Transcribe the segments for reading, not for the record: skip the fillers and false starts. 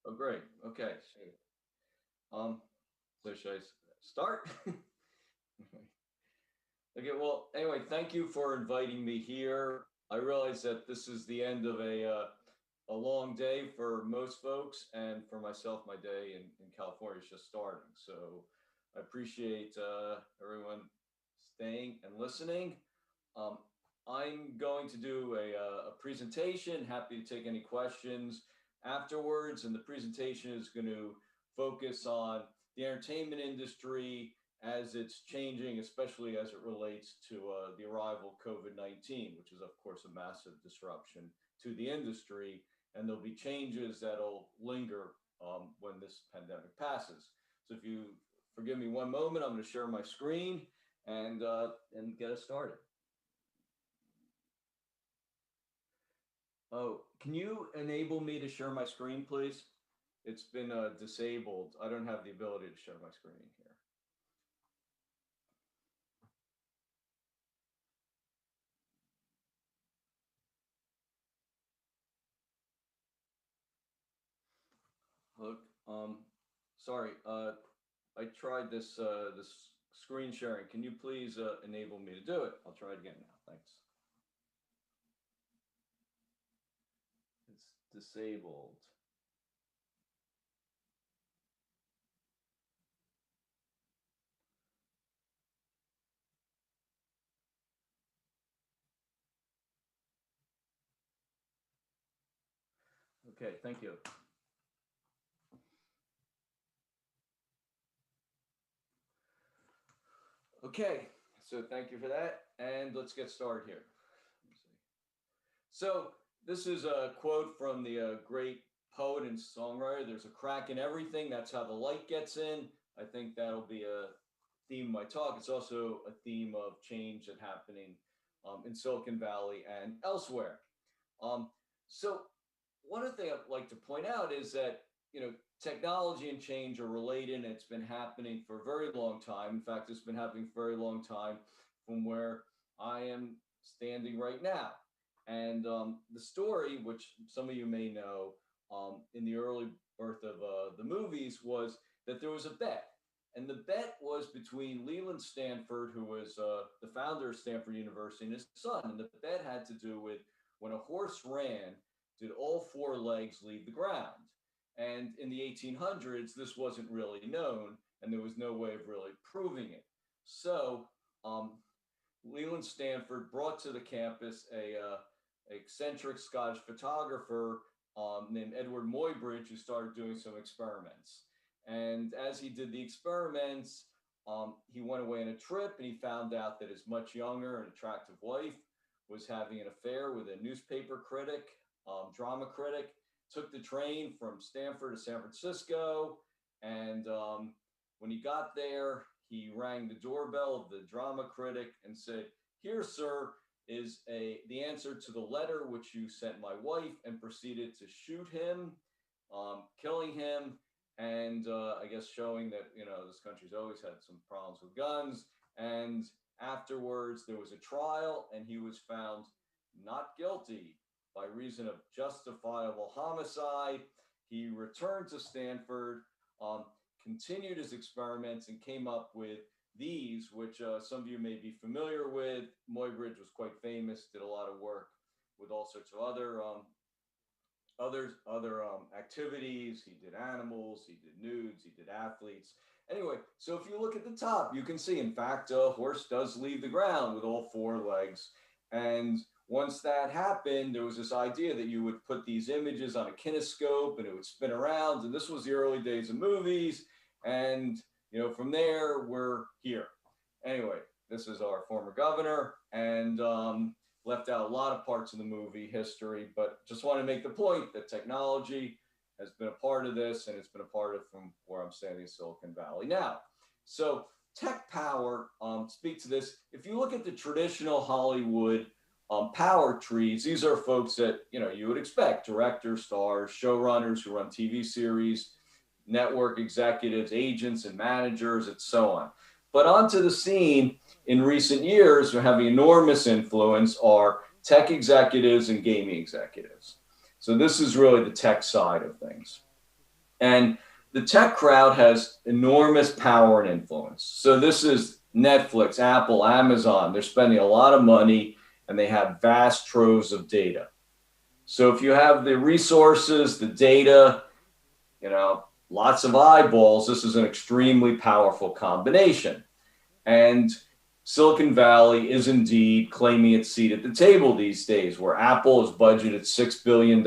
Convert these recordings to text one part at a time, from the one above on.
Oh, great. Okay. Um, so should I start? Okay. Well, anyway, thank you for inviting me here. I realize that this is the end of a long day for most folks, and for myself, my day in California is just starting. So I appreciate everyone staying and listening. Um, I'm going to do a presentation. Happy to take any questions afterwards. And the presentation is going to focus on the entertainment industry as it's changing, especially as it relates to the arrival of COVID-19, which is, of course, a massive disruption to the industry. And there'll be changes that'll linger when this pandemic passes. So if you forgive me one moment, I'm going to share my screen and get us started. Oh, can you enable me to share my screen, please? It's been disabled. I don't have the ability to share my screen here. Look, sorry. I tried this screen sharing. Can you please enable me to do it? I'll try it again now. Thanks. It's disabled. Okay, thank you. Okay, so thank you for that, and let's get started here. So this is a quote from the great poet and songwriter. There's a crack in everything. That's how the light gets in. I think that'll be a theme of my talk. It's also a theme of change that's happening in Silicon Valley and elsewhere. Um, so one of the things I'd like to point out is that technology and change are related, and it's been happening for a very long time. In fact, it's been happening for a very long time from where I am standing right now. And the story, which some of you may know, in the early birth of the movies, was that there was a bet. And the bet was between Leland Stanford, who was the founder of Stanford University, and his son. And the bet had to do with when a horse ran, did all four legs leave the ground? And in the 1800s, this wasn't really known, and there was no way of really proving it. So Leland Stanford brought to the campus a eccentric Scottish photographer named Edward Muybridge, who started doing some experiments. And as he did the experiments, he went away on a trip, and he found out that his much younger and attractive wife was having an affair with a newspaper critic, drama critic. Took the train from Stanford to San Francisco, and when he got there, he rang the doorbell of the drama critic and said, "Here, sir, is the answer to the letter which you sent my wife," and proceeded to shoot him, killing him, and I guess showing that this country's always had some problems with guns. And afterwards, there was a trial, and he was found not guilty by reason of justifiable homicide. He returned to Stanford, continued his experiments, and came up with these, which some of you may be familiar with. Muybridge was quite famous, did a lot of work with all sorts of other activities. He did animals, he did nudes, he did athletes. Anyway, so if you look at the top, you can see, in fact, a horse does leave the ground with all four legs. And once that happened, there was this idea that you would put these images on a kinescope and it would spin around. And this was the early days of movies. And, from there, we're here. Anyway, this is our former governor, and left out a lot of parts of the movie history, but just want to make the point that technology has been a part of this, and it's been a part of from where I'm standing in Silicon Valley now. So tech power, speak to this. If you look at the traditional Hollywood power trees, these are folks that you would expect: directors, stars, showrunners who run TV series, network executives, agents and managers, and so on. But onto the scene in recent years, who having enormous influence, are tech executives and gaming executives. So this is really the tech side of things. And the tech crowd has enormous power and influence. So this is Netflix, Apple, Amazon. They're spending a lot of money and they have vast troves of data. So if you have the resources, the data, lots of eyeballs, this is an extremely powerful combination. And Silicon Valley is indeed claiming its seat at the table these days, where Apple has budgeted $6 billion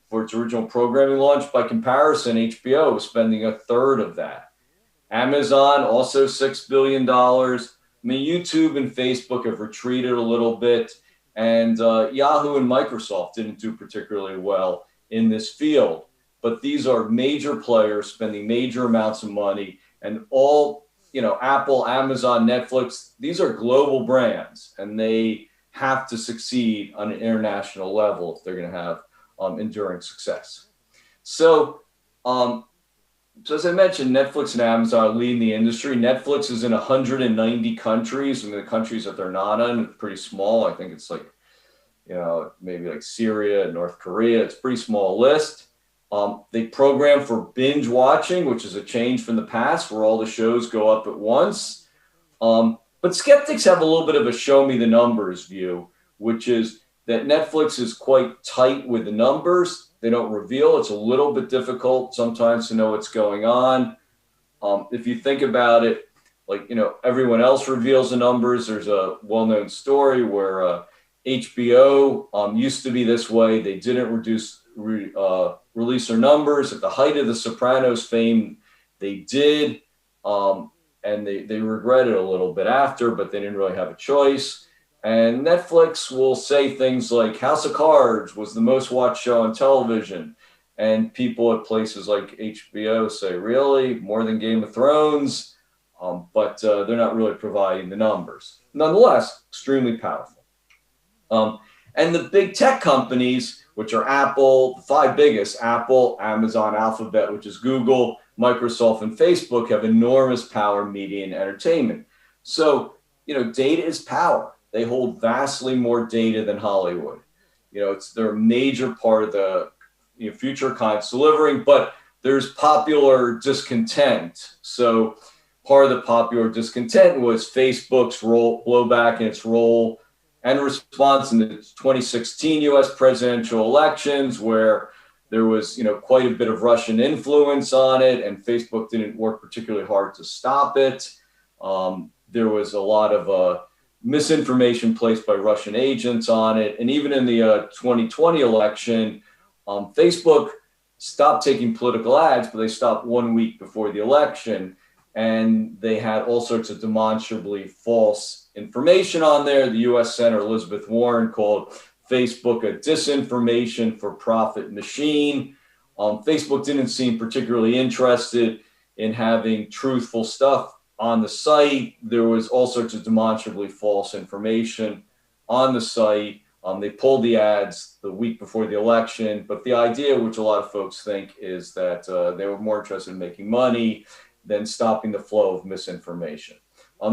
for its original programming launch. By comparison, HBO is spending a third of that. Amazon also $6 billion. I mean, YouTube and Facebook have retreated a little bit, and Yahoo and Microsoft didn't do particularly well in this field. But these are major players spending major amounts of money, and all, Apple, Amazon, Netflix, these are global brands, and they have to succeed on an international level if they're going to have enduring success. So, as I mentioned, Netflix and Amazon are leading the industry. Netflix is in 190 countries. I mean, the countries that they're not in, it's pretty small. I think it's like, maybe like Syria and North Korea. It's a pretty small list. They program for binge watching, which is a change from the past where all the shows go up at once. But skeptics have a little bit of a show me the numbers view, which is that Netflix is quite tight with the numbers. They don't reveal. It's a little bit difficult sometimes to know what's going on. If you think about it, like, everyone else reveals the numbers. There's a well-known story where HBO used to be this way. They didn't release their numbers. At the height of The Sopranos fame, they did. And they regret it a little bit after, but they didn't really have a choice. And Netflix will say things like House of Cards was the most watched show on television. And people at places like HBO say, really? More than Game of Thrones? But they're not really providing the numbers. Nonetheless, extremely powerful. And the big tech companies, which are Apple, the five biggest, Apple, Amazon, Alphabet, which is Google, Microsoft, and Facebook, have enormous power, media, and entertainment. So, data is power. They hold vastly more data than Hollywood. They're a major part of the future kinds delivering, but there's popular discontent. So part of the popular discontent was Facebook's blowback in its role and response in the 2016 US presidential elections, where there was quite a bit of Russian influence on it, and Facebook didn't work particularly hard to stop it. There was a lot of misinformation placed by Russian agents on it. And even in the 2020 election, Facebook stopped taking political ads, but they stopped 1 week before the election. And they had all sorts of demonstrably false information on there. The US Senator Elizabeth Warren called Facebook a disinformation for profit machine. Facebook didn't seem particularly interested in having truthful stuff on the site. There was all sorts of demonstrably false information on the site. They pulled the ads the week before the election, but the idea, which a lot of folks think, is that they were more interested in making money than stopping the flow of misinformation.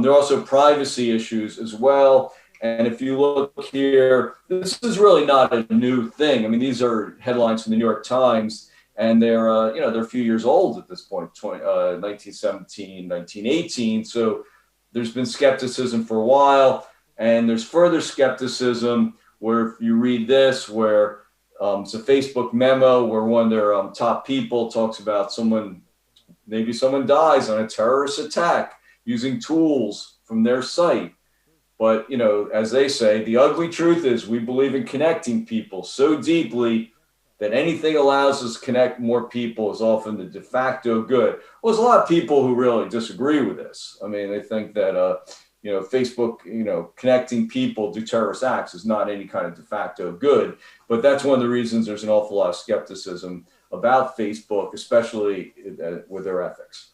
There are also privacy issues as well. And if you look here, this is really not a new thing. I mean, these are headlines from the New York Times, and they're a few years old at this point, 1917, 1918. So there's been skepticism for a while, and there's further skepticism where if you read this, where it's a Facebook memo where one of their top people talks about maybe someone dies on a terrorist attack using tools from their site. But, as they say, the ugly truth is we believe in connecting people so deeply that anything allows us to connect more people is often the de facto good. Well, there's a lot of people who really disagree with this. I mean, they think that, Facebook, connecting people to terrorist acts is not any kind of de facto good. But that's one of the reasons there's an awful lot of skepticism about Facebook, especially with their ethics.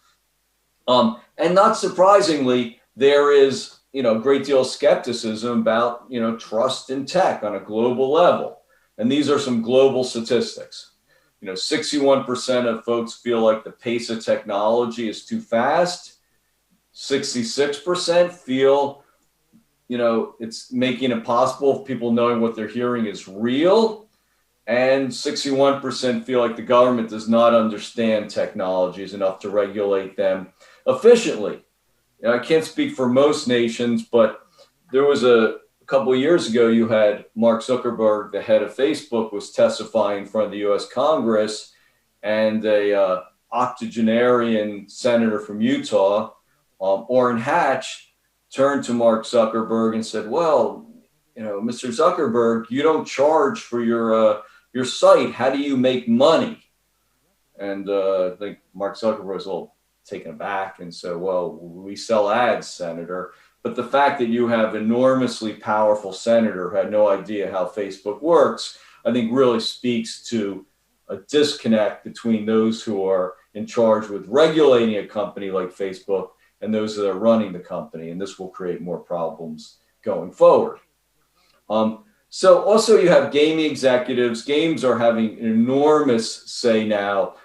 And not surprisingly, there is a great deal of skepticism about trust in tech on a global level. And these are some global statistics. 61% of folks feel like the pace of technology is too fast. 66% feel it's making it possible for people knowing what they're hearing is real. and 61% feel like the government does not understand technologies enough to regulate them efficiently. I can't speak for most nations, but there was a couple of years ago, you had Mark Zuckerberg, the head of Facebook, was testifying in front of the U.S. Congress, and a octogenarian senator from Utah, Orrin Hatch, turned to Mark Zuckerberg and said, "Well, Mr. Zuckerberg, you don't charge for your site. How do you make money?" And I think Mark Zuckerberg was a little taken aback and said, "Well, we sell ads, Senator." But the fact that you have enormously powerful senator who had no idea how Facebook works, I think really speaks to a disconnect between those who are in charge with regulating a company like Facebook and those that are running the company. And this will create more problems going forward. So also you have gaming executives. Games are having an enormous say now.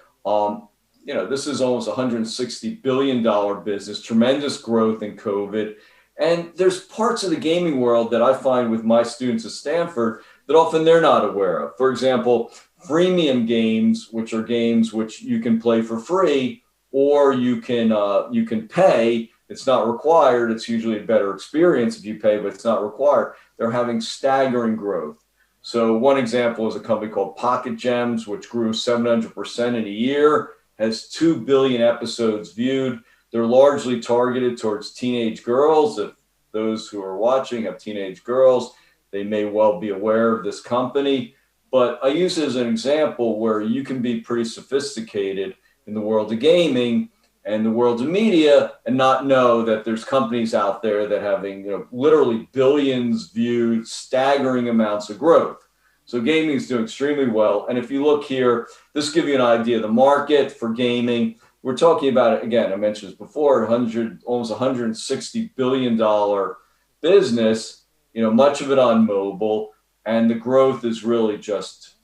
This is almost $160 billion business, tremendous growth in COVID. And there's parts of the gaming world that I find with my students at Stanford that often they're not aware of. For example, freemium games, which are games which you can play for free, or you can pay. It's not required. It's usually a better experience if you pay, but it's not required. They're having staggering growth. So one example is a company called Pocket Gems, which grew 700% in a year, has 2 billion episodes viewed. They're largely targeted towards teenage girls. If those who are watching have teenage girls, they may well be aware of this company. But I use it as an example where you can be pretty sophisticated in the world of gaming and the world of media and not know that there's companies out there that having literally billions viewed, staggering amounts of growth. So gaming is doing extremely well. And if you look here, this gives you an idea of the market for gaming. We're talking about, again, I mentioned this before, almost $160 billion business, much of it on mobile, and the growth is really just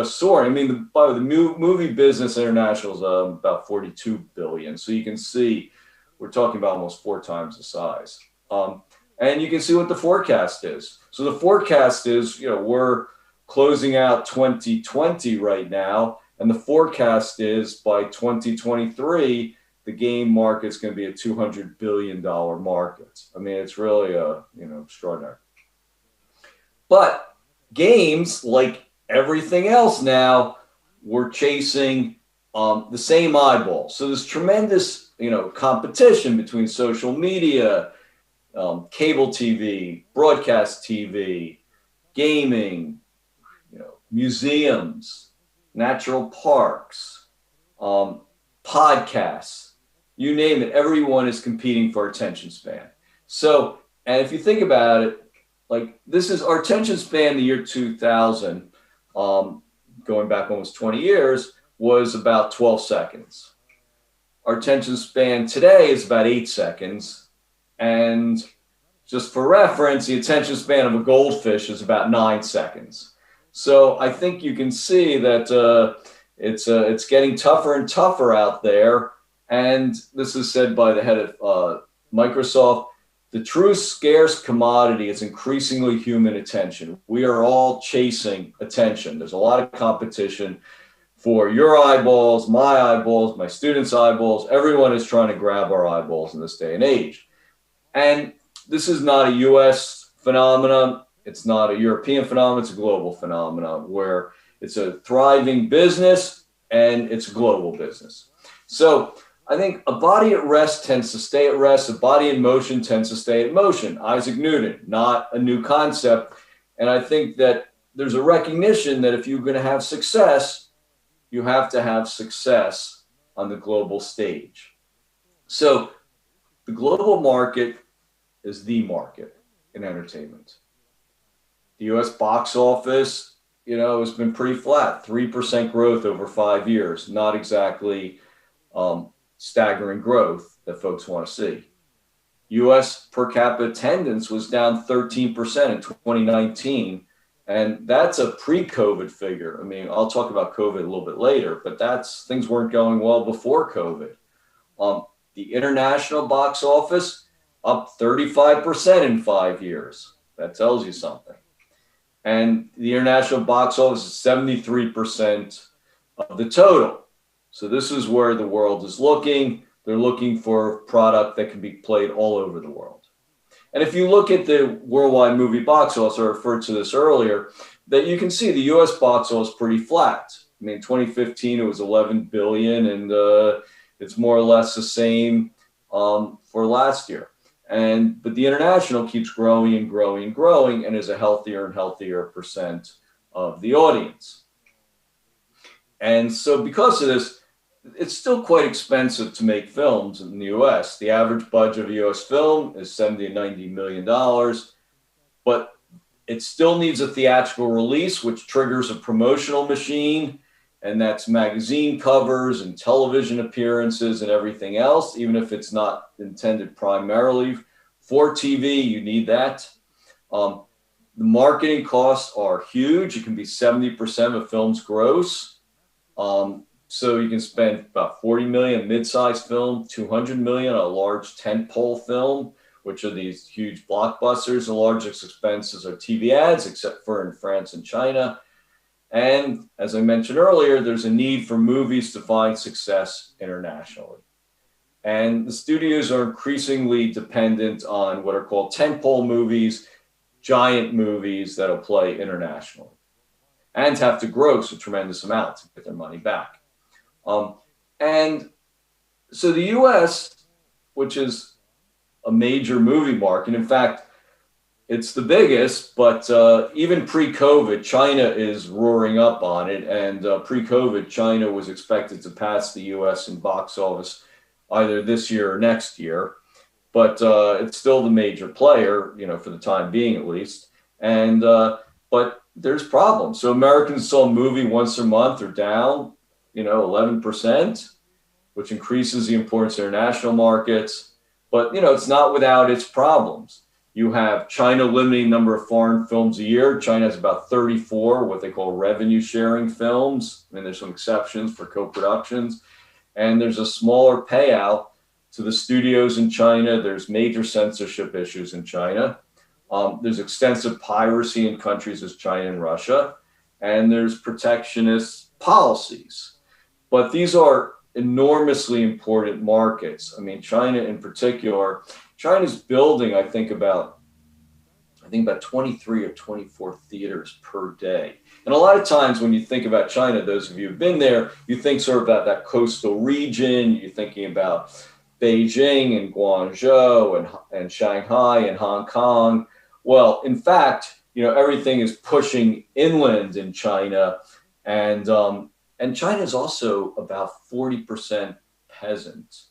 soaring. I mean, by the movie business international is about 42 billion. So you can see we're talking about almost 4 times the size. And you can see what the forecast is. So the forecast is, we're closing out 2020 right now. And the forecast is by 2023, the game market is going to be a $200 billion market. I mean, it's really, extraordinary. But games, like everything else now, we're chasing the same eyeball. So there's tremendous, competition between social media, cable TV, broadcast TV, gaming, museums, natural parks, podcasts, you name it, everyone is competing for attention span. So, and if you think about it, like this is our attention span, the year 2000, going back almost 20 years, was about 12 seconds. Our attention span today is about 8 seconds. And just for reference, the attention span of a goldfish is about 9 seconds. So I think you can see that it's getting tougher and tougher out there. And this is said by the head of Microsoft. The true scarce commodity is increasingly human attention. We are all chasing attention. There's a lot of competition for your eyeballs, my students' eyeballs. Everyone is trying to grab our eyeballs in this day and age. And this is not a US phenomenon. It's not a European phenomenon. It's a global phenomenon where it's a thriving business and it's a global business. So I think a body at rest tends to stay at rest. A body in motion tends to stay at motion. Isaac Newton, not a new concept. And I think that there's a recognition that if you're going to have success, you have to have success on the global stage. So the global market is the market in entertainment. The US box office, has been pretty flat, 3% growth over 5 years. Not exactly staggering growth that folks want to see. US per capita attendance was down 13% in 2019. And that's a pre-COVID figure. I mean, I'll talk about COVID a little bit later, but things weren't going well before COVID. The international box office up 35% in 5 years. That tells you something. And the international box office is 73% of the total. So this is where the world is looking. They're looking for a product that can be played all over the world. And if you look at the worldwide movie box office, I referred to this earlier, that you can see the US box office is pretty flat. I mean, 2015, it was 11 billion, and it's more or less the same for last year. But the international keeps growing and growing and growing, and is a healthier and healthier percent of the audience. And so because of this, it's still quite expensive to make films in the US. The average budget of a US film is $70 to $90 million, but it still needs a theatrical release, which triggers a promotional machine, and that's magazine covers and television appearances and everything else. Even if it's not intended primarily for TV, you need that. The marketing costs are huge. It can be 70% of a film's gross. So you can spend about 40 million mid-sized film, 200 million a large tentpole film, which are these huge blockbusters. The largest expenses are TV ads, except for in France and China. And as I mentioned earlier, there's a need for movies to find success internationally. And the studios are increasingly dependent on what are called tentpole movies, giant movies that'll play internationally, and have to gross a tremendous amount to get their money back. And so the US, which is a major movie market, in fact, it's the biggest, but even pre-COVID, China is roaring up on it. And pre-COVID, China was expected to pass the US in box office either this year or next year. But it's still the major player, for the time being at least. And but there's problems. So Americans saw a movie once a month are down, 11%, which increases the importance of international markets. But, it's not without its problems. You have China limiting number of foreign films a year. China has about 34, what they call revenue sharing films. I mean, there's some exceptions for co-productions. And there's a smaller payout to the studios in China. There's major censorship issues in China. There's extensive piracy in countries as China and Russia. And there's protectionist policies. But these are enormously important markets. I mean, China in particular, China's building, I think about 23 or 24 theaters per day. And a lot of times when you think about China, those of you who've been there, you think sort of about that coastal region. You're thinking about Beijing and Guangzhou and Shanghai and Hong Kong. Well, in fact, everything is pushing inland in China. And China is also about 40% peasant.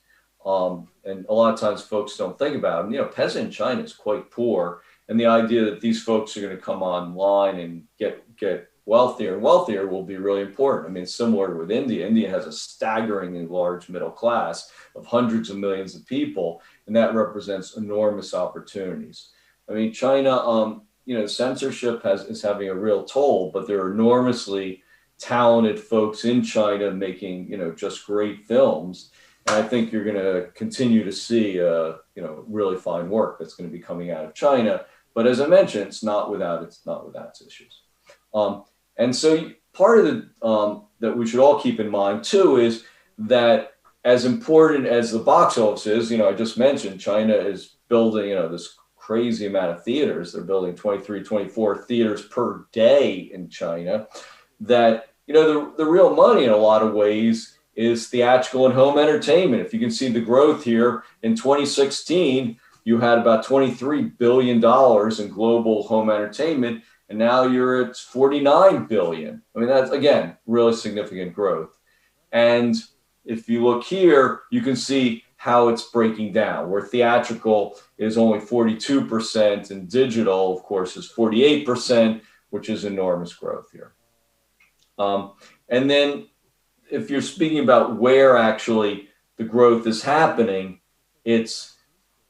And a lot of times folks don't think about it. Peasant China is quite poor. And the idea that these folks are going to come online and get wealthier and wealthier will be really important. I mean, similar with India. India has a staggeringly large middle class of hundreds of millions of people, and that represents enormous opportunities. I mean, China, censorship is having a real toll, but there are enormously talented folks in China making, just great films. And I think you're going to continue to see, really fine work that's going to be coming out of China. But as I mentioned, it's not without its issues. And so part of the that we should all keep in mind too is that as important as the box office is, I just mentioned China is building, this crazy amount of theaters. They're building 23, 24 theaters per day in China. That, the real money in a lot of ways is theatrical and home entertainment. If you can see the growth here, in 2016, you had about $23 billion in global home entertainment, and now you're at 49 billion. I mean, that's, again, really significant growth. And if you look here, you can see how it's breaking down, where theatrical is only 42% and digital, of course, is 48%, which is enormous growth here. And then if you're speaking about where actually the growth is happening, it's,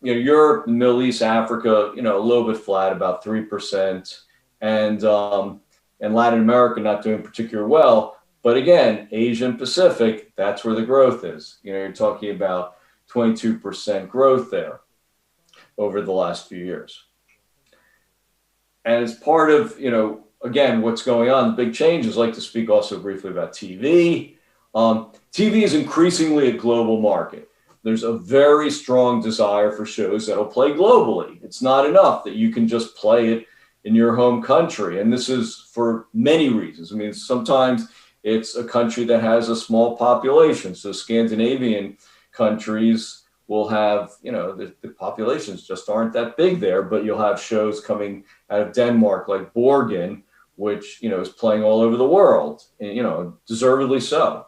Europe, Middle East, Africa, a little bit flat, about 3%, and Latin America not doing particularly well. But again, Asia and Pacific, that's where the growth is. You're talking about 22% growth there over the last few years. And as part of, again, what's going on, the big changes. I'd like to speak also briefly about TV. TV is increasingly a global market. There's a very strong desire for shows that'll play globally. It's not enough that you can just play it in your home country. And this is for many reasons. I mean, sometimes it's a country that has a small population. So Scandinavian countries will have, the populations just aren't that big there, but you'll have shows coming out of Denmark like Borgen, which, is playing all over the world, and, deservedly so.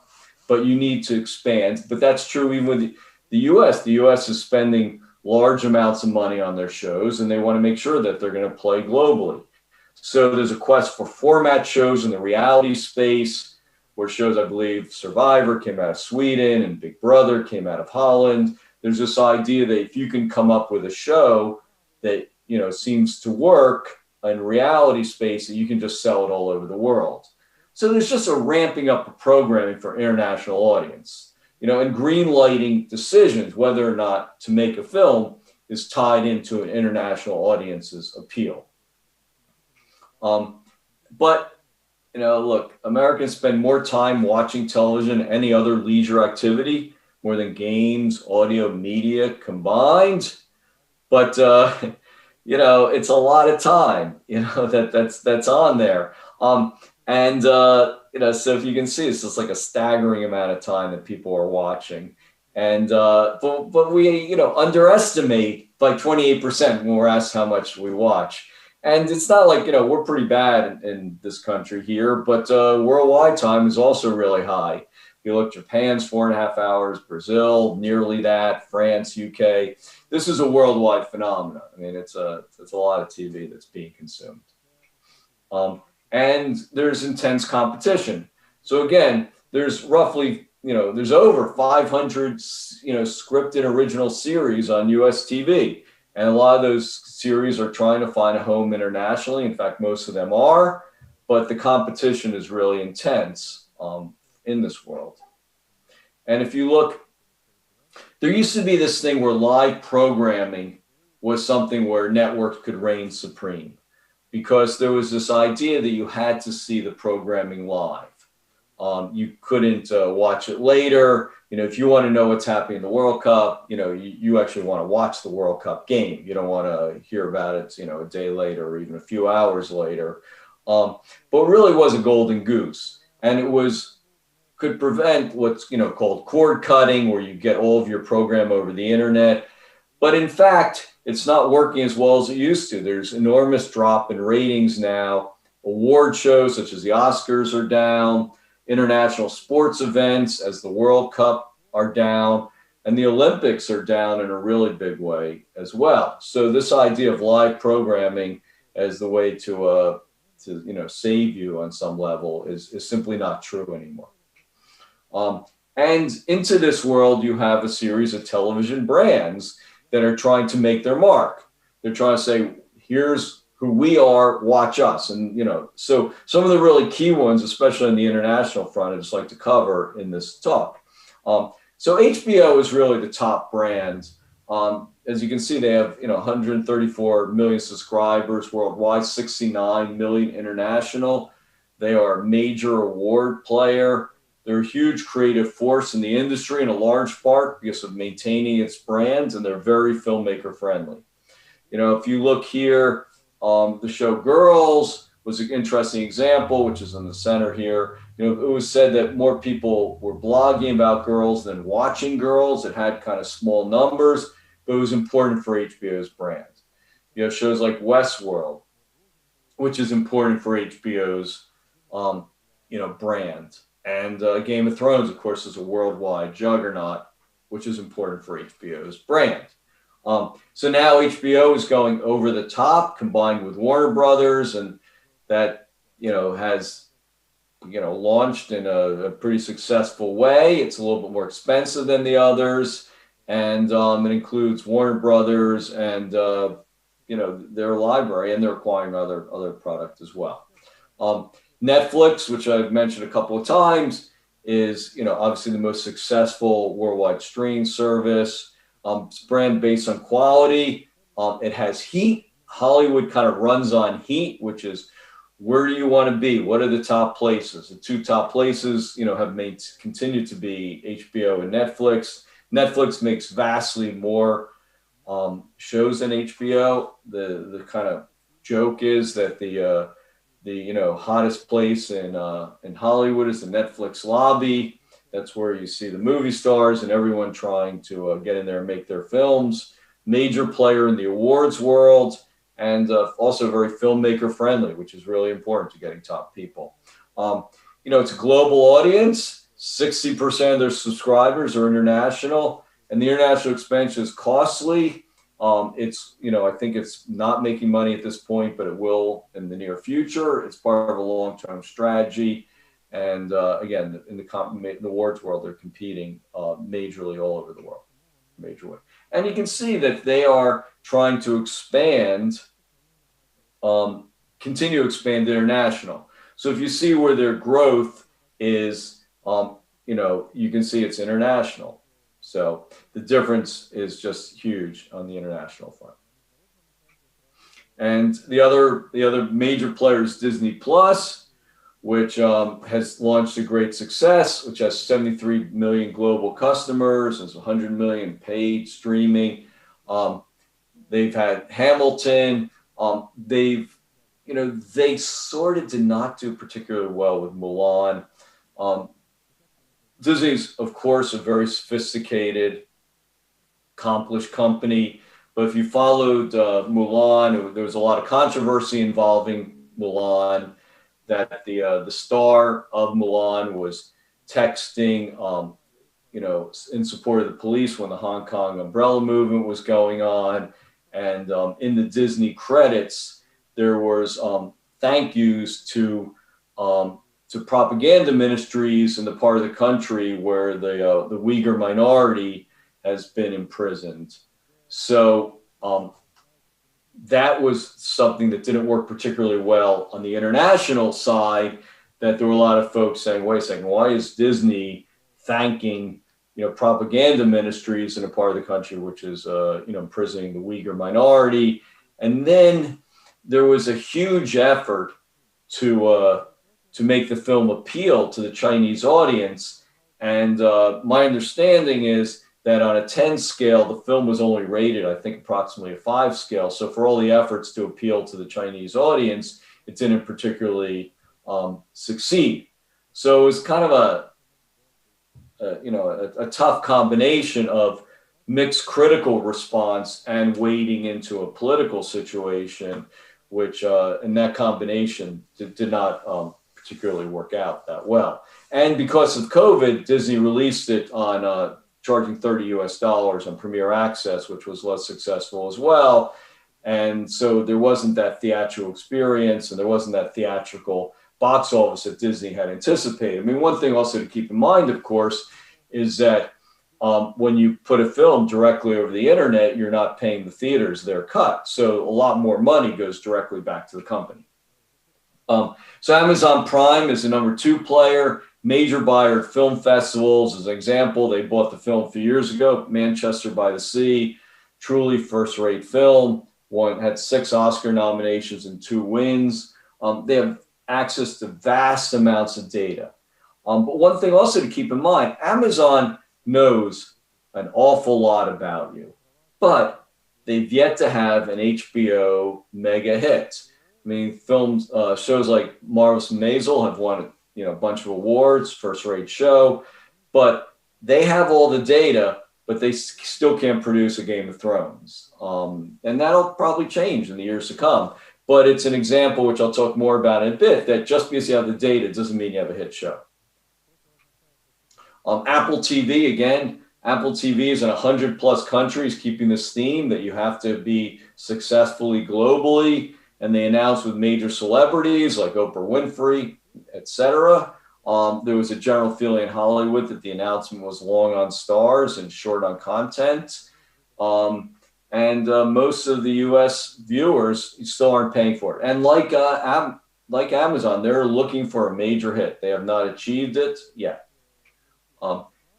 But you need to expand. But that's true even with the US. The US is spending large amounts of money on their shows, and they want to make sure that they're going to play globally. So there's a quest for format shows in the reality space, where shows, I believe, Survivor came out of Sweden and Big Brother came out of Holland. There's this idea that if you can come up with a show that, seems to work in reality space, that you can just sell it all over the world. So there's just a ramping up of programming for international audience, and green lighting decisions, whether or not to make a film, is tied into an international audience's appeal. But, look, Americans spend more time watching television than any other leisure activity, more than games, audio, media combined. But, it's a lot of time, that's on there. So if you can see, it's just like a staggering amount of time that people are watching. And, but we, underestimate by 28% when we're asked how much we watch. And it's not like, we're pretty bad in this country here, but worldwide time is also really high. If you look, Japan's 4.5 hours, Brazil, nearly that, France, UK. This is a worldwide phenomenon. I mean, it's a lot of TV that's being consumed. And there's intense competition. So again, there's roughly, there's over 500, scripted original series on US TV. And a lot of those series are trying to find a home internationally. In fact, most of them are, but the competition is really intense in this world. And if you look, there used to be this thing where live programming was something where networks could reign supreme, because there was this idea that you had to see the programming live. You couldn't watch it later. If you want to know what's happening in the World Cup, you actually want to watch the World Cup game. You don't want to hear about it, a day later or even a few hours later. But it really was a golden goose, and it could prevent what's called cord cutting, where you get all of your program over the internet. But in fact, it's not working as well as it used to. There's enormous drop in ratings now. Award shows such as the Oscars are down. International sports events as the World Cup are down, and the Olympics are down in a really big way as well. So this idea of live programming as the way to save you on some level is simply not true anymore. And into this world, you have a series of television brands that are trying to make their mark. They're trying to say, here's who we are, watch us. And, so some of the really key ones, especially on the international front, I'd just like to cover in this talk. So HBO is really the top brand. As you can see, they have, 134 million subscribers worldwide, 69 million international. They are a major award player. They're a huge creative force in the industry, in a large part because of maintaining its brands, and they're very filmmaker friendly. If you look here, the show Girls was an interesting example, which is in the center here. It was said that more people were blogging about Girls than watching Girls. It had kind of small numbers, but it was important for HBO's brand. Shows like Westworld, which is important for HBO's, brand. And Game of Thrones, of course, is a worldwide juggernaut, which is important for HBO's brand. So now HBO is going over the top, combined with Warner Brothers, and that, has, launched in a pretty successful way. It's a little bit more expensive than the others, and it includes Warner Brothers and, their library, and they're acquiring other product as well. Netflix, which I've mentioned a couple of times, is, obviously the most successful worldwide streaming service. It's a brand based on quality. It has heat. Hollywood kind of runs on heat, which is where do you want to be? What are the top places? The two top places, have continued to be HBO and Netflix. Netflix makes vastly more shows than HBO. The kind of joke is that the hottest place in Hollywood is the Netflix lobby. That's where you see the movie stars and everyone trying to get in there and make their films. Major player in the awards world, and also very filmmaker friendly, which is really important to getting top people. It's a global audience. 60% of their subscribers are international, and the international expansion is costly. I think it's not making money at this point, but it will in the near future. It's part of a long-term strategy. And again, in the awards world, they're competing majorly all over the world, major way. And you can see that they are trying to expand, continue to expand international. So if you see where their growth is, you can see it's international. So the difference is just huge on the international front. And the other major player is Disney Plus, which has launched a great success, which has 73 million global customers, has 100 million paid streaming. They've had Hamilton. They sort of did not do particularly well with Mulan. Disney's, of course, a very sophisticated, accomplished company. But if you followed Mulan, there was a lot of controversy involving Mulan, that the star of Mulan was texting, in support of the police when the Hong Kong umbrella movement was going on. And in the Disney credits, there was thank yous to propaganda ministries in the part of the country where the Uyghur minority has been imprisoned. So that was something that didn't work particularly well on the international side, that there were a lot of folks saying, wait a second, why is Disney thanking, propaganda ministries in a part of the country which is, imprisoning the Uyghur minority? And then there was a huge effort to make the film appeal to the Chinese audience. And my understanding is that on a 10 scale, the film was only rated, I think, approximately a 5 scale. So for all the efforts to appeal to the Chinese audience, it didn't particularly succeed. So it was kind of a tough combination of mixed critical response and wading into a political situation, which in that combination did not particularly work out that well. And because of COVID, Disney released it on charging $30 on Premier Access, which was less successful as well. And so there wasn't that theatrical experience, and there wasn't that theatrical box office that Disney had anticipated. I mean, one thing also to keep in mind, of course, is that when you put a film directly over the internet, you're not paying the theaters their cut. So a lot more money goes directly back to the company. So Amazon Prime is the number 2 player, major buyer at film festivals. As an example, they bought the film a few years ago, Manchester by the Sea, truly first-rate film. Had 6 Oscar nominations and 2 wins. They have access to vast amounts of data. But one thing also to keep in mind, Amazon knows an awful lot about you, but they've yet to have an HBO mega hit. I mean, shows like Marvelous Maisel have won, a bunch of awards, first-rate show, but they have all the data, but they still can't produce a Game of Thrones. And that'll probably change in the years to come. But it's an example, which I'll talk more about in a bit, that just because you have the data doesn't mean you have a hit show. Apple TV, again, Apple TV is in 100+ countries, keeping this theme that you have to be successfully globally. And they announced with major celebrities like Oprah Winfrey, etc. There was a general feeling in Hollywood that the announcement was long on stars and short on content. And most of the US viewers still aren't paying for it. And like Amazon, they're looking for a major hit. They have not achieved it yet.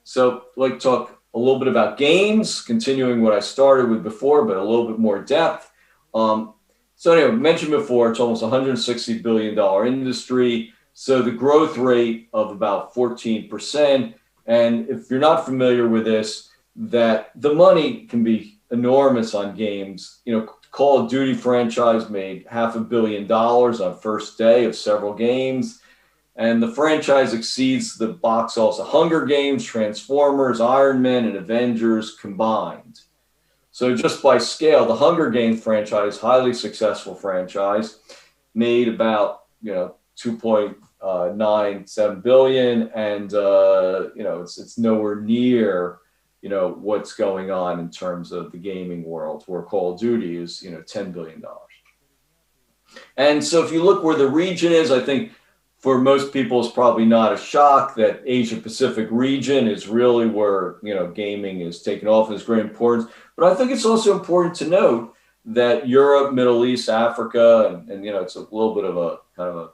So I'd like to talk a little bit about games, continuing what I started with before, but a little bit more depth. So anyway, mentioned before, it's almost $160 billion industry. So the growth rate of about 14%. And if you're not familiar with this, that the money can be enormous on games. Call of Duty franchise made $500 million on first day of several games. And the franchise exceeds the box office of Hunger Games, Transformers, Iron Man, and Avengers combined. So just by scale, the Hunger Games franchise, highly successful franchise, made about 2.97 billion, and it's nowhere near what's going on in terms of the gaming world, where Call of Duty is $10 billion. And so if you look where the region is, I think for most people it's probably not a shock that Asia Pacific region is really where gaming is taking off and is great importance. But I think it's also important to note that Europe, Middle East, Africa, and it's a little bit of a kind of a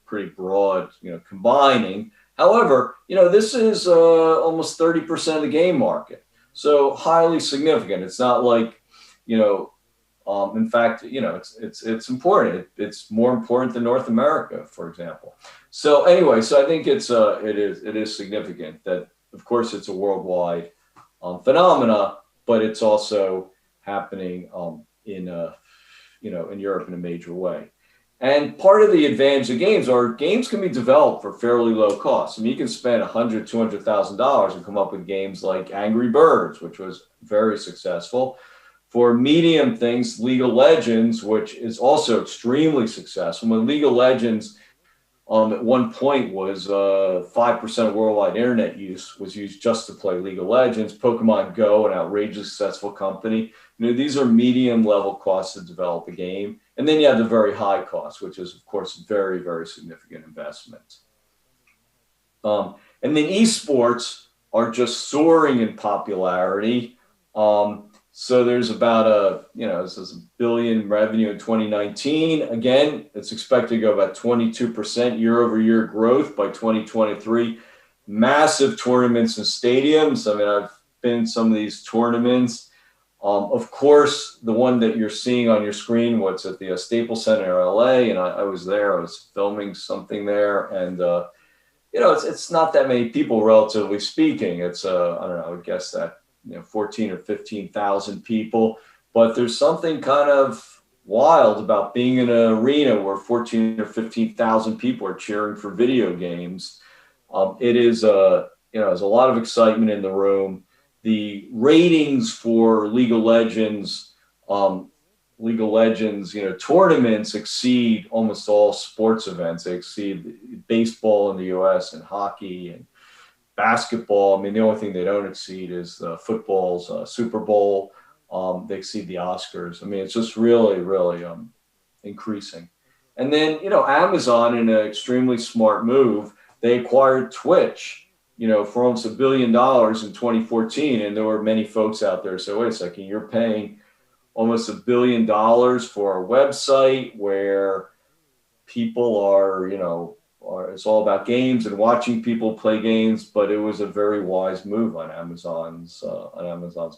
pretty broad, combining. However, this is almost 30% of the game market, so highly significant. It's not like, in fact, it's important. It's more important than North America, for example. So anyway, so I think it is significant that, of course, it's a worldwide phenomena, but it's also happening in Europe in a major way. And part of the advantage of games are games can be developed for fairly low cost. I mean, you can spend $100,000, $200,000 and come up with games like Angry Birds, which was very successful. For medium things, League of Legends, which is also extremely successful. When League of Legends at one point was 5% of worldwide internet use was used just to play League of Legends. Pokemon Go, an outrageously successful company. These are medium level costs to develop a game. And then you have the very high cost, which is, of course, very, very significant investment. And then esports are just soaring in popularity. So there's about this is $1 billion revenue in 2019. Again, it's expected to go about 22% year-over-year growth by 2023. Massive tournaments and stadiums. I mean, I've been in some of these tournaments. Of course, the one that you're seeing on your screen, what's at the Staples Center in LA, and I was there. I was filming something there, and it's not that many people, relatively speaking. It's I don't know, I would guess that 14 or 15,000 people, but there's something kind of wild about being in an arena where 14 or 15,000 people are cheering for video games. It is there's a lot of excitement in the room. The ratings for League of Legends tournaments exceed almost all sports events. They exceed baseball in the U.S. and hockey and basketball. I mean, the only thing they don't exceed is football's Super Bowl. They exceed the Oscars. I mean, it's just really, really increasing. And then, Amazon, in an extremely smart move, they acquired Twitch, for almost $1 billion in 2014. And there were many folks out there. So wait a second, you're paying almost $1 billion for a website where people are, it's all about games and watching people play games, but it was a very wise move on Amazon's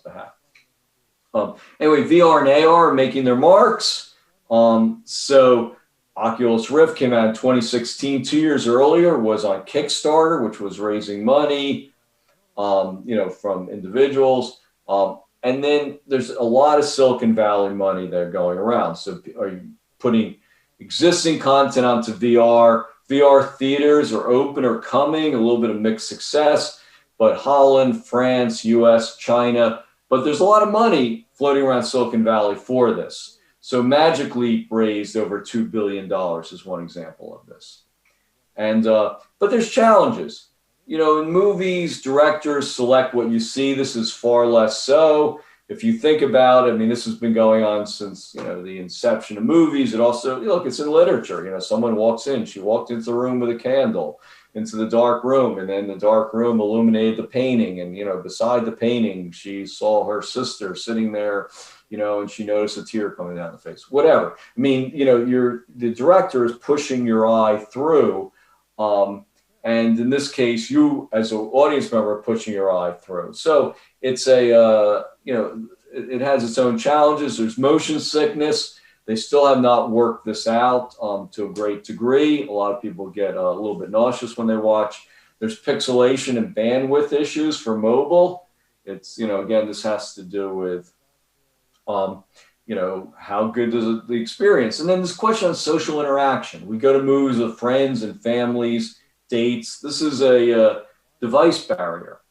behalf. Anyway, VR and AR are making their marks. So Oculus Rift came out in 2016, 2 years earlier, was on Kickstarter, which was raising money, from individuals. And then there's a lot of Silicon Valley money that are going around. So are you putting existing content onto VR? VR theaters are open or coming, a little bit of mixed success, but Holland, France, US, China, but there's a lot of money floating around Silicon Valley for this. So Magic Leap raised over $2 billion is one example of this. And, but there's challenges. In movies, directors select what you see. This is far less so. If you think about it, I mean, this has been going on since, the inception of movies. It also, look, it's in literature. Someone walks in, she walked into the room with a candle, into the dark room, and then the dark room illuminated the painting. And, beside the painting, she saw her sister sitting there, and she noticed a tear coming down the face, whatever. I mean, the director is pushing your eye through. And in this case, you as an audience member are pushing your eye through. So it's it has its own challenges. There's motion sickness. They still have not worked this out to a great degree. A lot of people get a little bit nauseous when they watch. There's pixelation and bandwidth issues for mobile. It's, again, this has to do with, how good is the experience? And then this question on social interaction. We go to movies with friends and families, dates. This is a device barrier,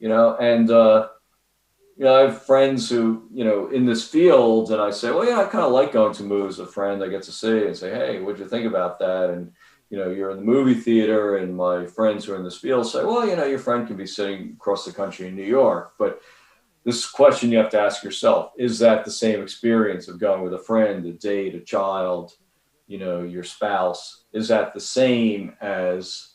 and I have friends who, in this field, and I say, well, I kind of like going to movies with friends. I get to see and say, hey, what'd you think about that? And, you're in the movie theater, and my friends who are in this field say, well, your friend can be sitting across the country in New York. But this question you have to ask yourself, is that the same experience of going with a friend, a date, a child, your spouse? Is that the same as,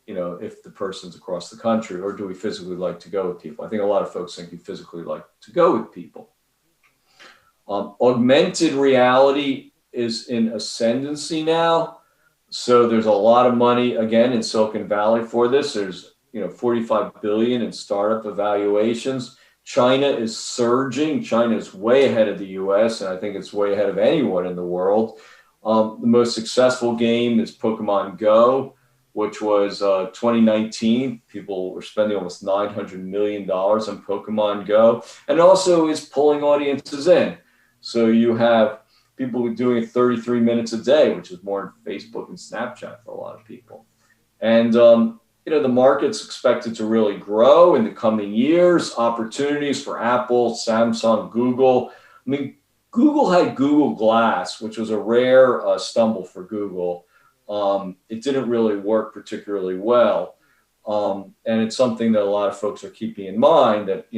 if the person's across the country, or do we physically like to go with people? I think a lot of folks think we physically like to go with people. Augmented reality is in ascendancy now. So there's a lot of money, again, in Silicon Valley for this. There's, 45 billion in startup evaluations. China is surging. China is way ahead of the US, and I think it's way ahead of anyone in the world. The most successful game is Pokemon Go, which was 2019. People were spending almost $900 million on Pokemon Go, and also is pulling audiences in. So you have people doing it 33 minutes a day, which is more than Facebook and Snapchat for a lot of people. And, the market's expected to really grow in the coming years. Opportunities for Apple, Samsung, Google. I mean, Google had Google Glass, which was a rare stumble for Google. It didn't really work particularly well. And it's something that a lot of folks are keeping in mind, that,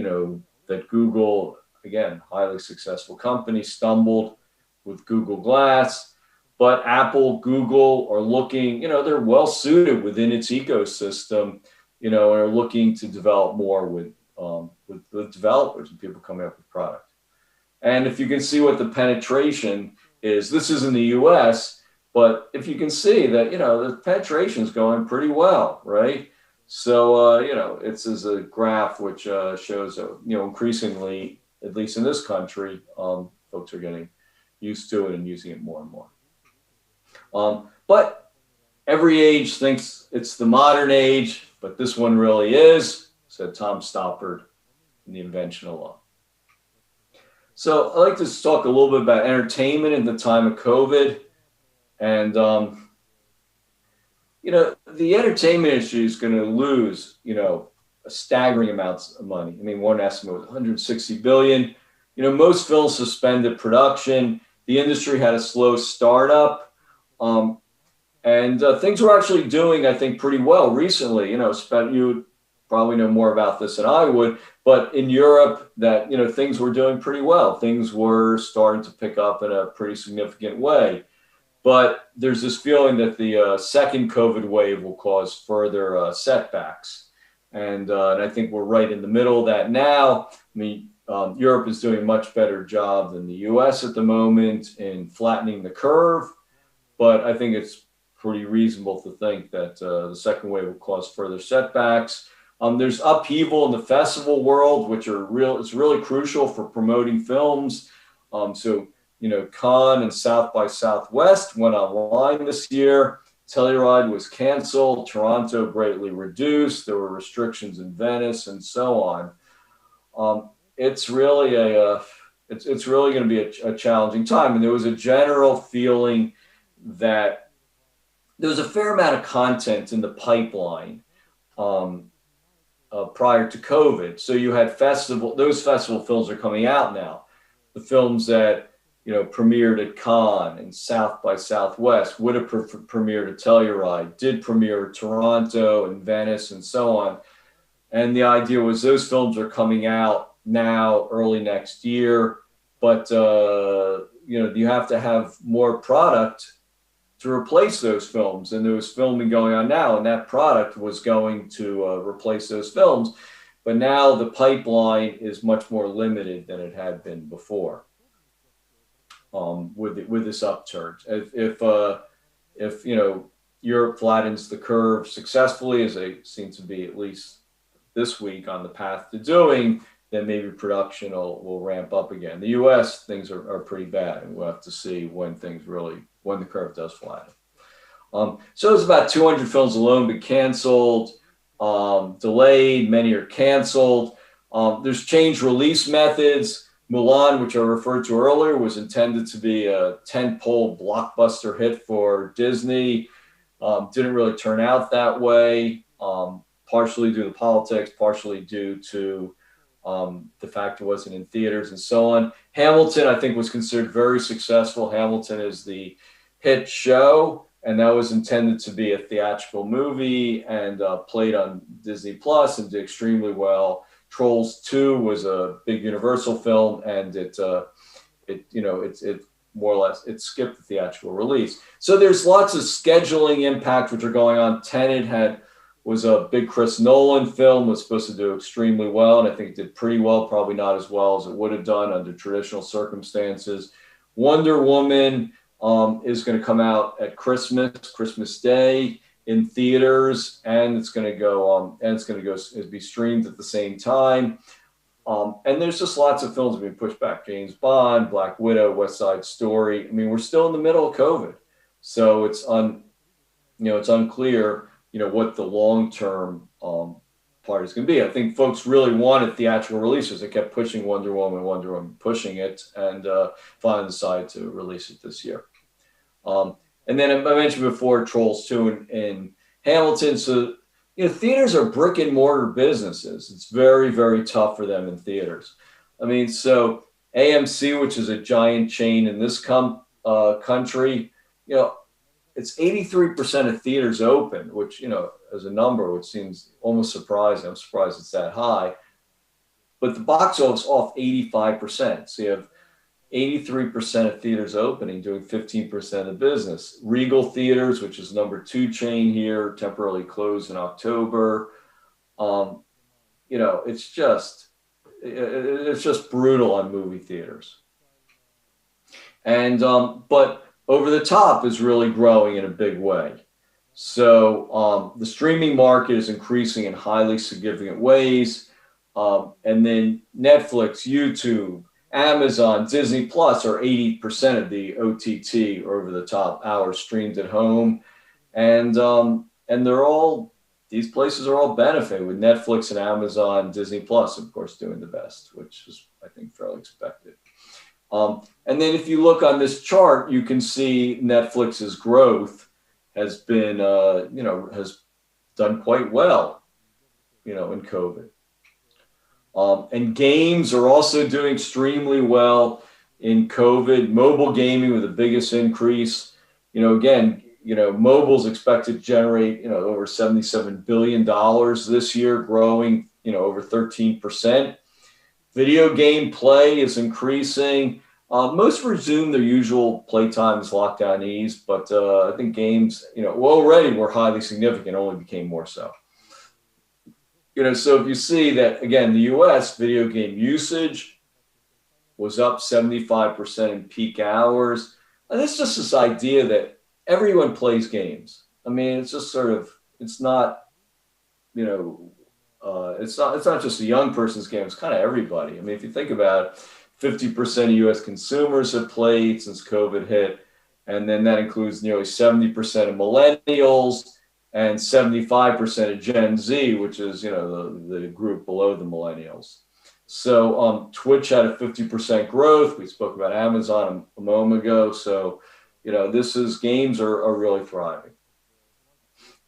that Google, again, highly successful company, stumbled with Google Glass. But Apple, Google are looking, they're well suited within its ecosystem, and are looking to develop more with developers and people coming up with product. And if you can see what the penetration is, this is in the US, but if you can see that, the penetration is going pretty well, right? So, it's as a graph which shows, increasingly, at least in this country, folks are getting used to it and using it more and more. But every age thinks it's the modern age, but this one really is, said Tom Stoppard in The Invention of Law. So I'd like to talk a little bit about entertainment in the time of COVID. And, the entertainment industry is going to lose, a staggering amounts of money. I mean, one estimate was 160 billion. Most films suspended production. The industry had a slow startup. And things were actually doing, I think, pretty well recently. You probably know more about this than I would, but in Europe, that things were doing pretty well. Things were starting to pick up in a pretty significant way. But there's this feeling that the second COVID wave will cause further setbacks, and I think we're right in the middle of that now. I mean, Europe is doing a much better job than the US at the moment in flattening the curve. But I think it's pretty reasonable to think that the second wave will cause further setbacks. There's upheaval in the festival world, which it's really crucial for promoting films. So, Cannes and South by Southwest went online this year. Telluride was canceled. Toronto greatly reduced. There were restrictions in Venice and so on. It's really it's really going to be a challenging time. And there was a general feeling that there was a fair amount of content in the pipeline prior to COVID. So you had those festival films are coming out now. The films that, premiered at Cannes and South by Southwest would have premiered at Telluride, did premiere at Toronto and Venice and so on. And the idea was those films are coming out now early next year, but, you have to have more product to replace those films, and there was filming going on now, and that product was going to replace those films. But now the pipeline is much more limited than it had been before with this upturn. If Europe flattens the curve successfully, as they seem to be at least this week on the path to doing, then maybe production will ramp up again. The U.S. things are pretty bad, and we'll have to see when when the curve does flatten. So there's about 200 films alone been canceled, delayed. Many are canceled. There's changed release methods. Mulan, which I referred to earlier, was intended to be a tentpole blockbuster hit for Disney. Didn't really turn out that way, partially due to politics, partially due to the fact it wasn't in theaters and so on. Hamilton, I think, was considered very successful. Hamilton is the hit show, and that was intended to be a theatrical movie and played on Disney Plus and did extremely well. Trolls 2 was a big Universal film, and it more or less it skipped the theatrical release. So there's lots of scheduling impacts which are going on. Tenet was a big Chris Nolan film, was supposed to do extremely well, and I think it did pretty well, probably not as well as it would have done under traditional circumstances. Wonder Woman is going to come out at Christmas Day in theaters, and it's going to go be streamed at the same time. And there's just lots of films that have been pushed back. James Bond, Black Widow, West Side Story. I mean, we're still in the middle of COVID, so it's unclear, what the long-term part is going to be. I think folks really wanted theatrical releases. They kept pushing Wonder Woman, pushing it, and finally decided to release it this year. And then I mentioned before Trolls 2 in Hamilton. So, theaters are brick and mortar businesses. It's very, very tough for them in theaters. I mean, so AMC, which is a giant chain in this country, it's 83% of theaters open, which, as a number, which seems almost surprising. I'm surprised it's that high. But the box office off 85%. So you have 83% of theaters opening, doing 15% of the business. Regal Theaters, which is number 2 chain here, temporarily closed in October. It's just brutal on movie theaters. And but Over the Top is really growing in a big way. So the streaming market is increasing in highly significant ways. And then Netflix, YouTube, Amazon, Disney Plus are 80% of the OTT, or over the top, hours streamed at home. And these places are all benefiting, with Netflix and Amazon, Disney Plus, of course, doing the best, which is, I think, fairly expected. And then if you look on this chart, you can see Netflix's growth has been, has done quite well, in COVID. And games are also doing extremely well in COVID. Mobile gaming with the biggest increase. Mobile's expected to generate, over $77 billion this year, growing, over 13%. Video game play is increasing. Most resume their usual play times, lockdown ease, but I think games, already were highly significant, only became more so. So if you see that, again, the US video game usage was up 75% in peak hours. And it's just this idea that everyone plays games. I mean, it's just sort of, it's not, it's not just a young person's game, it's kind of everybody. I mean, if you think about it, 50% of US consumers have played since COVID hit. And then that includes nearly 70% of millennials and 75% of Gen Z, which is, the group below the millennials. So Twitch had a 50% growth. We spoke about Amazon a moment ago. So, games are really thriving.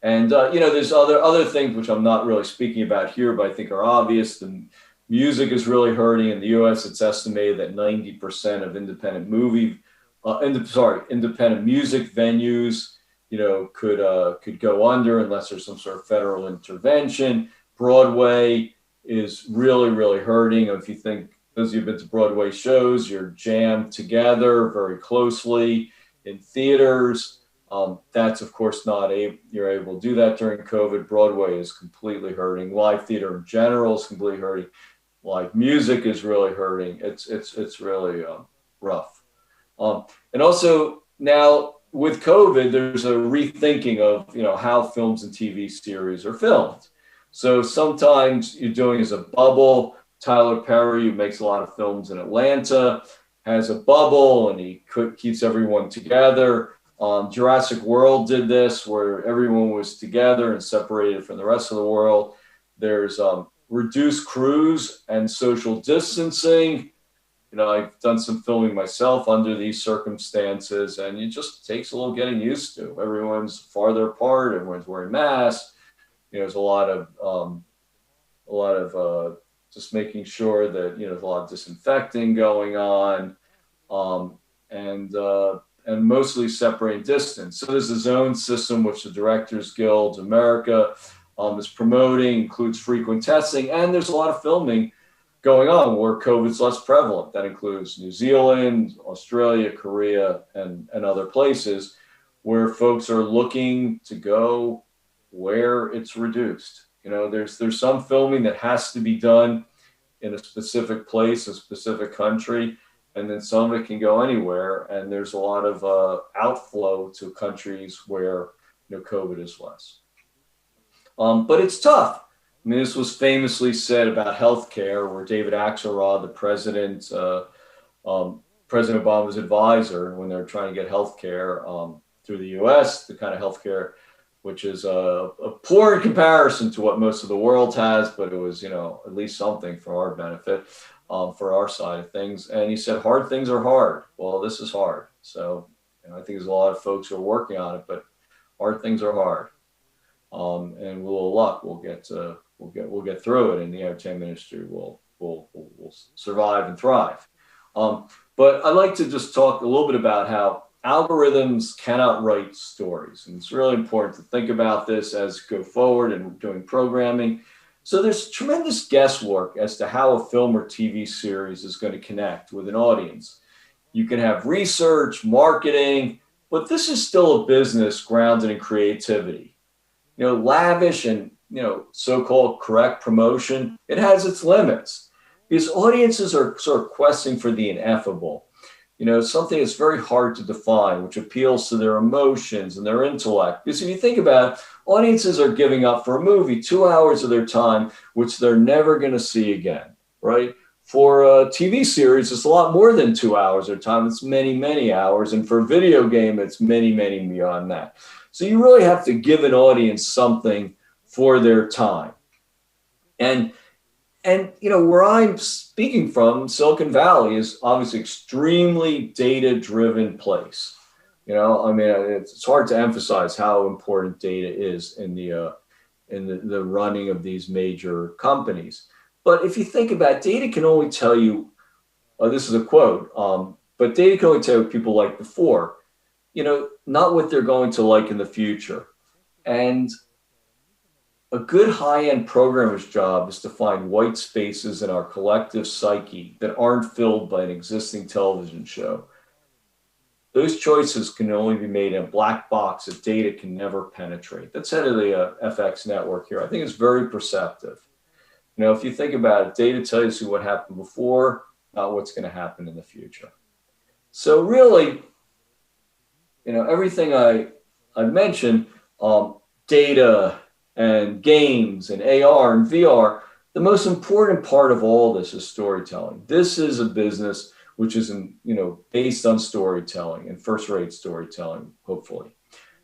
And, there's other things which I'm not really speaking about here, but I think are obvious. The music is really hurting. In the US, it's estimated that 90% of independent music venues, could go under unless there's some sort of federal intervention. Broadway is really, really hurting. If you think, those of you who've been to Broadway shows, you're jammed together very closely in theaters. That's, of course, you're able to do that during COVID. Broadway is completely hurting. Live theater in general is completely hurting. Live music is really hurting. It's really rough. And also now, with COVID, there's a rethinking of, how films and TV series are filmed. So sometimes you're doing as a bubble, Tyler Perry, who makes a lot of films in Atlanta, has a bubble and he keeps everyone together. Jurassic World did this where everyone was together and separated from the rest of the world. There's reduced crews and social distancing. You know, I've done some filming myself under these circumstances, and it just takes a little getting used to. Everyone's farther apart. Everyone's wearing masks. You know, there's a lot of just making sure that there's a lot of disinfecting going on, um, and mostly separating distance. So there's a zone system which the Directors Guild America is promoting, includes frequent testing, and there's a lot of filming going on where COVID's less prevalent. That includes New Zealand, Australia, Korea, and other places where folks are looking to go where it's reduced. You know, there's some filming that has to be done in a specific place, a specific country, and then some of it can go anywhere. And there's a lot of outflow to countries where COVID is less. But it's tough. I mean, this was famously said about healthcare, where David Axelrod, the President Obama's advisor, when they're trying to get healthcare through the U.S., the kind of healthcare which is a poor in comparison to what most of the world has, but it was, at least something for our benefit, for our side of things. And he said, hard things are hard. Well, this is hard. So I think there's a lot of folks who are working on it, but hard things are hard. And with a little luck, we'll get through it, and the entertainment industry will survive and thrive. But I'd like to just talk a little bit about how algorithms cannot write stories. And it's really important to think about this as go forward and doing programming. So there's tremendous guesswork as to how a film or TV series is going to connect with an audience. You can have research, marketing, but this is still a business grounded in creativity. Lavish and, so-called correct promotion, it has its limits because audiences are sort of questing for the ineffable. Something that's very hard to define, which appeals to their emotions and their intellect. Because if you think about it, audiences are giving up for a movie 2 hours of their time, which they're never going to see again, right? For a TV series, it's a lot more than 2 hours of their time. It's many, many hours. And for a video game, it's many, many beyond that. So you really have to give an audience something for their time. And where I'm speaking from, Silicon Valley is obviously extremely data-driven place. It's hard to emphasize how important data is in the running of these major companies. But if you think about it, data can only tell you, this is a quote, but data can only tell you what people liked before, not what they're going to like in the future. And a good high-end programmer's job is to find white spaces in our collective psyche that aren't filled by an existing television show. Those choices can only be made in a black box that data can never penetrate. That's head of the FX network here. I think it's very perceptive. If you think about it, data tells you what happened before, not what's going to happen in the future. So really, everything I mentioned, data, and games and AR and VR, the most important part of all this is storytelling. This is a business which is, based on storytelling and first-rate storytelling, hopefully.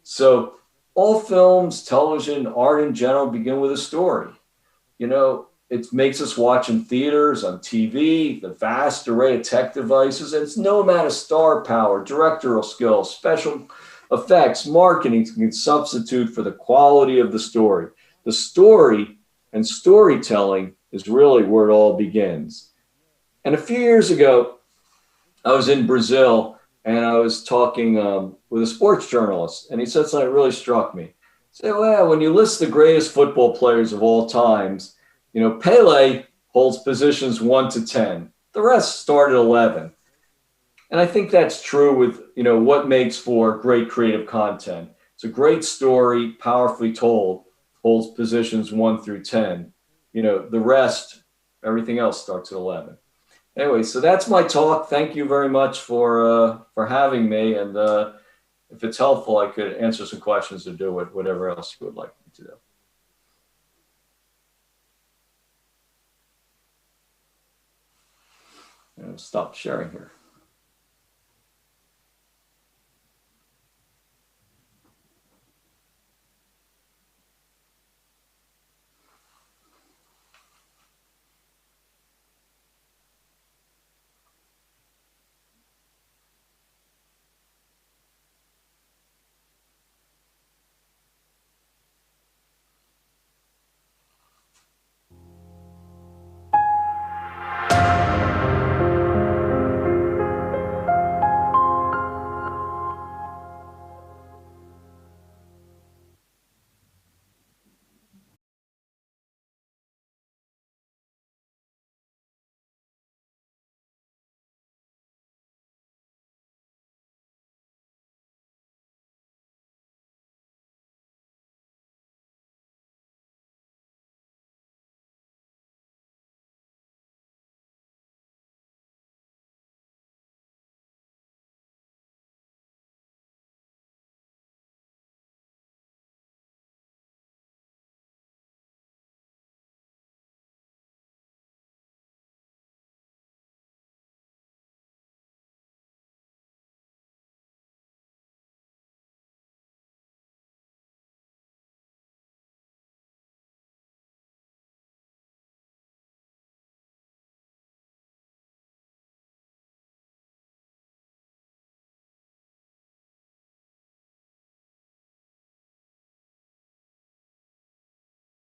So all films, television, art in general begin with a story. It makes us watch in theaters, on TV, the vast array of tech devices, and it's no amount of star power, directorial skill, special effects, marketing can substitute for the quality of the story. The story and storytelling is really where it all begins. And a few years ago, I was in Brazil and I was talking with a sports journalist, and he said something that really struck me. He said, well, when you list the greatest football players of all times, Pele holds positions 1 to 10. The rest start at 11. And I think that's true with, what makes for great creative content. It's a great story, powerfully told, holds positions 1 through 10. The rest, everything else starts at 11. Anyway, so that's my talk. Thank you very much for having me. And if it's helpful, I could answer some questions or do whatever else you would like me to do. stop sharing here.